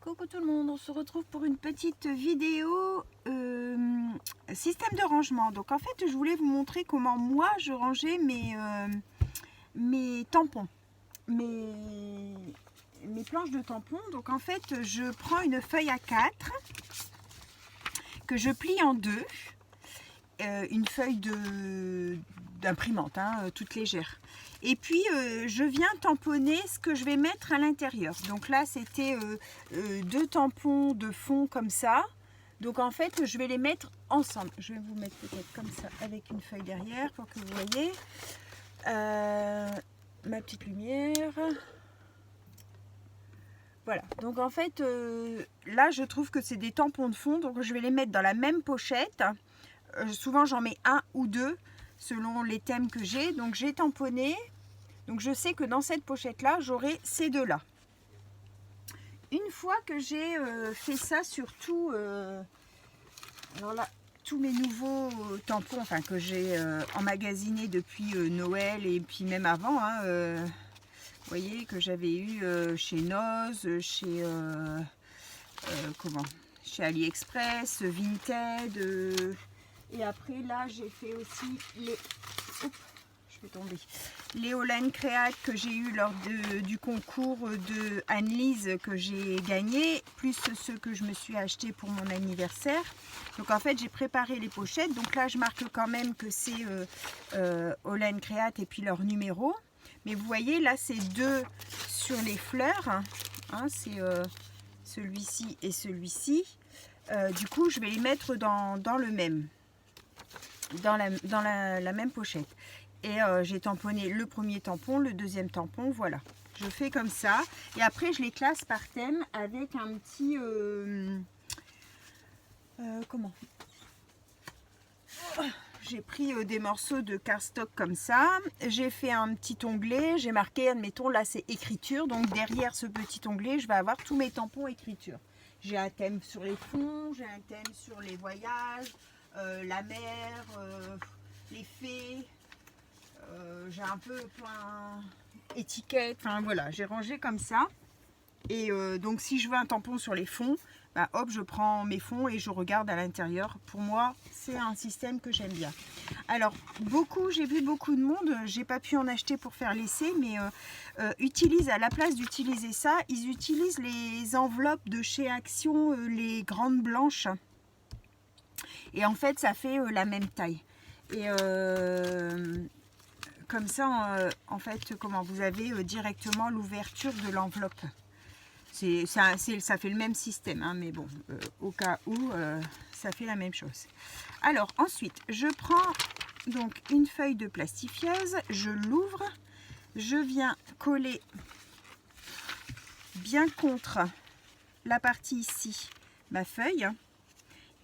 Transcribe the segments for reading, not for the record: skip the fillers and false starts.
Coucou tout le monde, on se retrouve pour une petite vidéo système de rangement. Donc en fait je voulais vous montrer comment moi je rangeais mes tampons, mes planches de tampons. Donc en fait je prends une feuille A4 que je plie en deux, une feuille d'imprimante toute légère. Et puis je viens tamponner ce que je vais mettre à l'intérieur. Donc là c'était deux tampons de fond comme ça. Donc en fait je vais les mettre ensemble. Je vais vous mettre peut-être comme ça avec une feuille derrière pour que vous voyez. Ma petite lumière. Voilà, donc en fait là je trouve que c'est des tampons de fond. Donc je vais les mettre dans la même pochette. Souvent j'en mets un ou deux selon les thèmes que j'ai. Donc j'ai tamponné. Donc je sais que dans cette pochette là j'aurai ces deux là. Une fois que j'ai fait ça sur tout, alors là tous mes nouveaux tampons, enfin que j'ai emmagasinés depuis Noël et puis même avant, vous voyez que j'avais eu chez Noz, chez chez AliExpress, Vinted, et après là j'ai fait aussi les les Olen Créate que j'ai eu lors du concours de Anne-Lise que j'ai gagné, plus ceux que je me suis acheté pour mon anniversaire. Donc en fait j'ai préparé les pochettes. Donc là je marque quand même que c'est Olen Créate et puis leur numéro. Mais vous voyez là c'est deux sur les fleurs, c'est celui-ci et celui-ci. Du coup je vais les mettre dans le même, dans la même pochette. Et j'ai tamponné le premier tampon, le deuxième tampon, voilà. Je fais comme ça. Et après, je les classe par thème avec un petit... J'ai pris des morceaux de cardstock comme ça. J'ai fait un petit onglet. J'ai marqué, admettons, là c'est écriture. Donc derrière ce petit onglet, je vais avoir tous mes tampons écriture. J'ai un thème sur les fonds, j'ai un thème sur les voyages, la mer, les fées. J'ai un peu plein étiquettes, enfin voilà, j'ai rangé comme ça. Et donc si je veux un tampon sur les fonds, bah, hop, je prends mes fonds et je regarde à l'intérieur. Pour moi, c'est un système que j'aime bien. Alors, j'ai vu beaucoup de monde, j'ai pas pu en acheter pour faire l'essai, mais utilise, à la place d'utiliser ça, ils utilisent les enveloppes de chez Action, les grandes blanches. Et en fait, ça fait la même taille. Et comme ça, en fait, vous avez directement l'ouverture de l'enveloppe. Ça fait le même système, mais bon, au cas où, ça fait la même chose. Alors ensuite, je prends donc une feuille de plastifieuse, je l'ouvre, je viens coller bien contre la partie ici, ma feuille.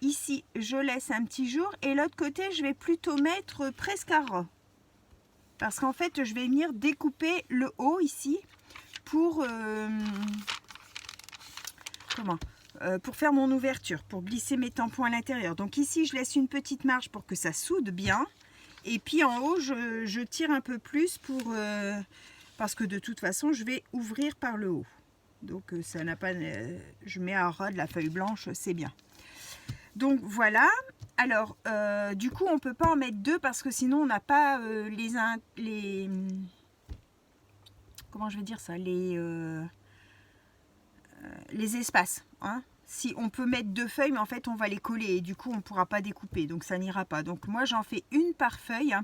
Ici, je laisse un petit jour et l'autre côté, je vais plutôt mettre presque à ras. Parce qu'en fait, je vais venir découper le haut ici pour pour faire mon ouverture, pour glisser mes tampons à l'intérieur. Donc ici, je laisse une petite marge pour que ça soude bien. Et puis en haut, je tire un peu plus pour parce que de toute façon, je vais ouvrir par le haut. Donc ça n'a pas, je mets à ras de la feuille blanche, c'est bien. Donc voilà. Alors du coup on peut pas en mettre deux parce que sinon on n'a pas comment je vais dire ça, les espaces, Si on peut mettre deux feuilles, mais en fait on va les coller et du coup on ne pourra pas découper, donc ça n'ira pas. Donc moi j'en fais une par feuille,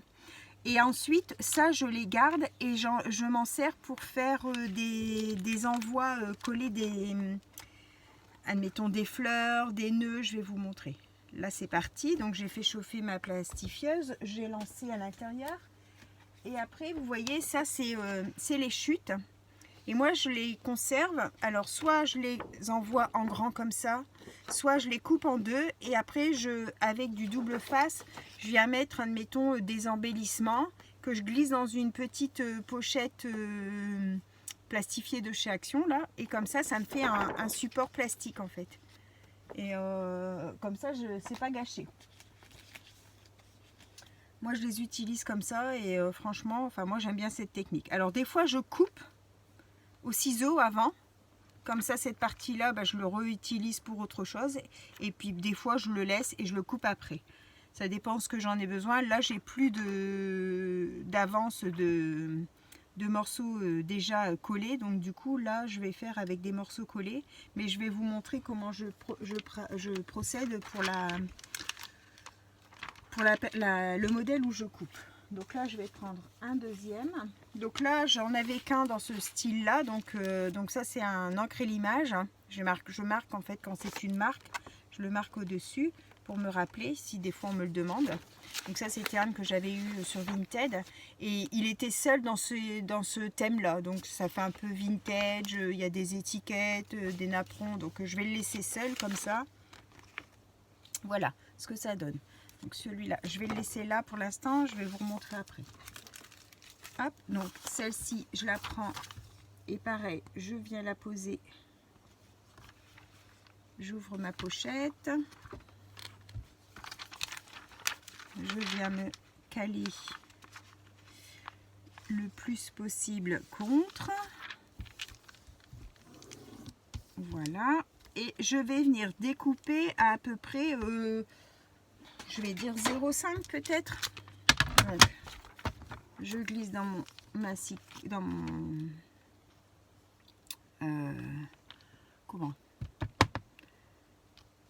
et ensuite ça je les garde et je m'en sers pour faire des envois, coller admettons des fleurs, des nœuds. Je vais vous montrer. Là c'est parti, donc j'ai fait chauffer ma plastifieuse, j'ai lancé à l'intérieur et après vous voyez ça c'est les chutes. Et moi je les conserve, alors soit je les envoie en grand comme ça, soit je les coupe en deux et après avec du double face, je viens mettre, admettons, des embellissements que je glisse dans une petite pochette plastifiée de chez Action là, et comme ça me fait un support plastique en fait. Et comme ça c'est pas gâché. Moi je les utilise comme ça et franchement, moi j'aime bien cette technique. Alors des fois je coupe au ciseau avant Comme ça, cette partie-là, bah, je le réutilise pour autre chose. Et puis, des fois, je le laisse et je le coupe après. Ça dépend ce que j'en ai besoin. Là, j'ai plus d'avance de morceaux déjà collés. Donc, du coup, là, je vais faire avec des morceaux collés. Mais je vais vous montrer comment je procède pour le modèle où je coupe. Donc là, je vais prendre un deuxième. Donc là, j'en avais qu'un dans ce style-là. Donc ça, c'est un encre et l'image. Je marque en fait quand c'est une marque. Je le marque au-dessus pour me rappeler si des fois on me le demande. Donc ça, c'était un que j'avais eu sur Vinted. Et il était seul dans ce thème-là. Donc ça fait un peu vintage. Il y a des étiquettes, des napperons. Donc je vais le laisser seul comme ça. Voilà ce que ça donne. Donc celui-là, je vais le laisser là pour l'instant, je vais vous remontrer après. Hop, donc celle-ci, je la prends et pareil, je viens la poser. J'ouvre ma pochette. Je viens me caler le plus possible contre. Voilà. Et je vais venir découper à peu près... je vais dire 0,5 peut-être. Donc, je glisse dans mon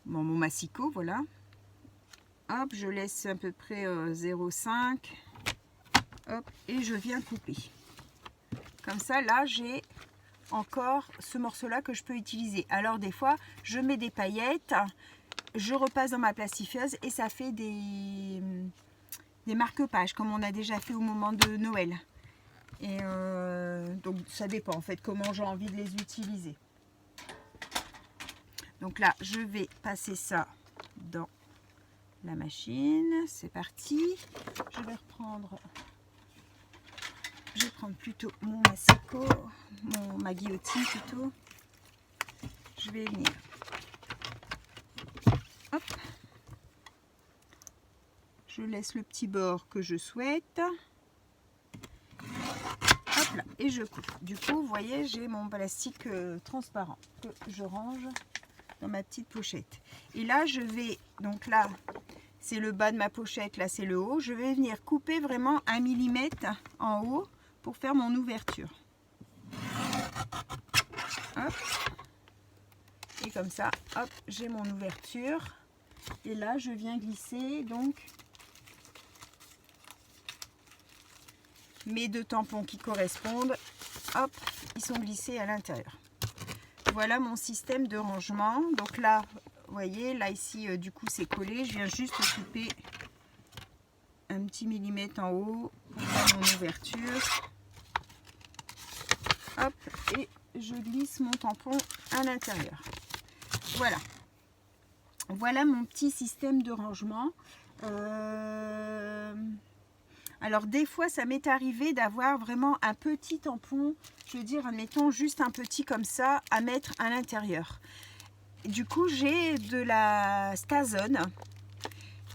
mon massicot, voilà. Hop, je laisse à peu près 0,5. Hop, et je viens couper. Comme ça, là, j'ai encore ce morceau-là que je peux utiliser. Alors, des fois, je mets des paillettes. Je repasse dans ma plastifieuse et ça fait des marque-pages comme on a déjà fait au moment de Noël. Et donc ça dépend en fait comment j'ai envie de les utiliser. Donc là, je vais passer ça dans la machine. C'est parti. Je vais prendre plutôt mon massicot, ma guillotine plutôt. Je vais venir. Hop. Je laisse le petit bord que je souhaite. Hop là, et je coupe. Du coup, vous voyez, j'ai mon plastique transparent que je range dans ma petite pochette. Et là, je vais, donc là, c'est le bas de ma pochette, là, c'est le haut. Je vais venir couper vraiment 1 mm en haut pour faire mon ouverture. Hop. Et comme ça, hop, j'ai mon ouverture. Et là, je viens glisser donc mes 2 tampons qui correspondent. Hop, ils sont glissés à l'intérieur. Voilà mon système de rangement. Donc là, vous voyez, là ici, du coup, c'est collé. Je viens juste couper un petit millimètre en haut pour faire mon ouverture. Hop, et je glisse mon tampon à l'intérieur. Voilà. Voilà mon petit système de rangement. Alors des fois ça m'est arrivé d'avoir vraiment un petit tampon, je veux dire admettons juste un petit comme ça à mettre à l'intérieur. Du coup j'ai de la Stazone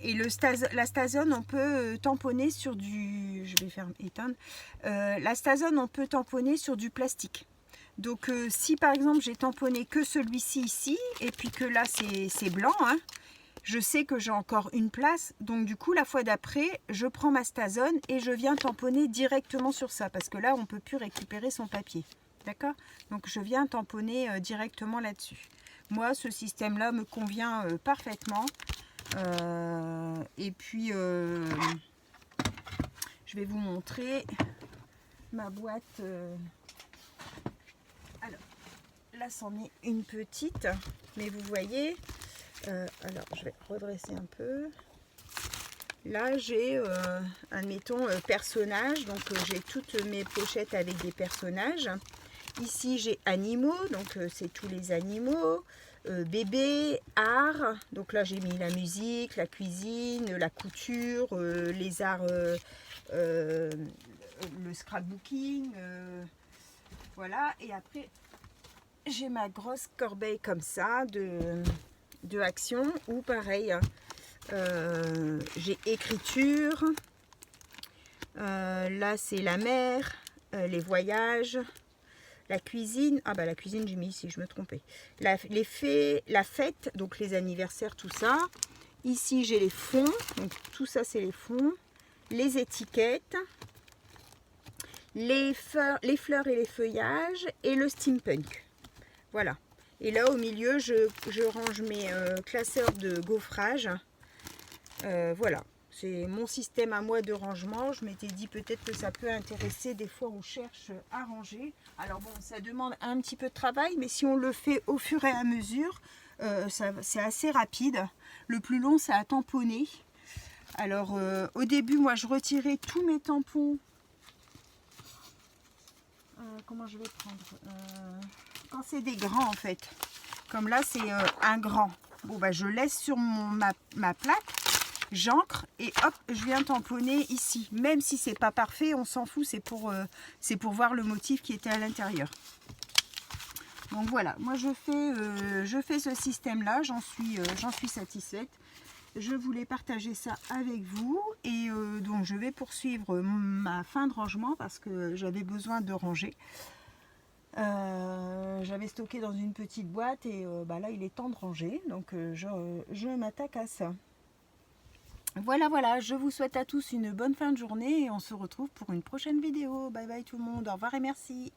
et la Stazone on peut tamponner sur du, je vais faire éteindre, la Stazone on peut tamponner sur du plastique. Donc si par exemple j'ai tamponné que celui-ci ici et puis que là c'est blanc, hein, je sais que j'ai encore une place, donc du coup la fois d'après je prends ma Stazone et je viens tamponner directement sur ça parce que là on ne peut plus récupérer son papier, d'accord? Donc je viens tamponner directement là-dessus. Moi ce système là me convient parfaitement et puis je vais vous montrer ma boîte. Alors là c'en est une petite, mais vous voyez. Alors je vais redresser un peu. Là j'ai admettons personnages, donc j'ai toutes mes pochettes avec des personnages. Ici j'ai animaux, donc c'est tous les animaux, bébé, art, donc là j'ai mis la musique, la cuisine, la couture, les arts, le scrapbooking, voilà. Et après j'ai ma grosse corbeille comme ça de action où pareil j'ai écriture, là c'est la mer, les voyages, La cuisine, ah bah la cuisine j'ai mis ici, je me trompais. La fête, donc les anniversaires, tout ça. Ici j'ai les fonds, donc tout ça c'est les fonds. Les étiquettes, les fleurs et les feuillages et le steampunk. Voilà. Et là au milieu je range mes classeurs de gaufrage. Voilà. C'est mon système à moi de rangement. Je m'étais dit peut-être que ça peut intéresser. Des fois, on cherche à ranger. Alors bon, ça demande un petit peu de travail, mais si on le fait au fur et à mesure, c'est assez rapide. Le plus long, c'est à tamponner. Alors, au début, moi, je retirais tous mes tampons. Comment je vais prendre quand c'est des grands, en fait. Comme là, c'est un grand. Bon, bah, je laisse sur ma plaque. J'ancre et hop, je viens tamponner ici. Même si c'est pas parfait, on s'en fout, c'est pour voir le motif qui était à l'intérieur. Donc voilà, moi je fais ce système-là, j'en suis satisfaite. Je voulais partager ça avec vous et donc je vais poursuivre ma fin de rangement parce que j'avais besoin de ranger. J'avais stocké dans une petite boîte et bah là il est temps de ranger, donc je m'attaque à ça. Voilà, je vous souhaite à tous une bonne fin de journée et on se retrouve pour une prochaine vidéo. Bye bye tout le monde, au revoir et merci.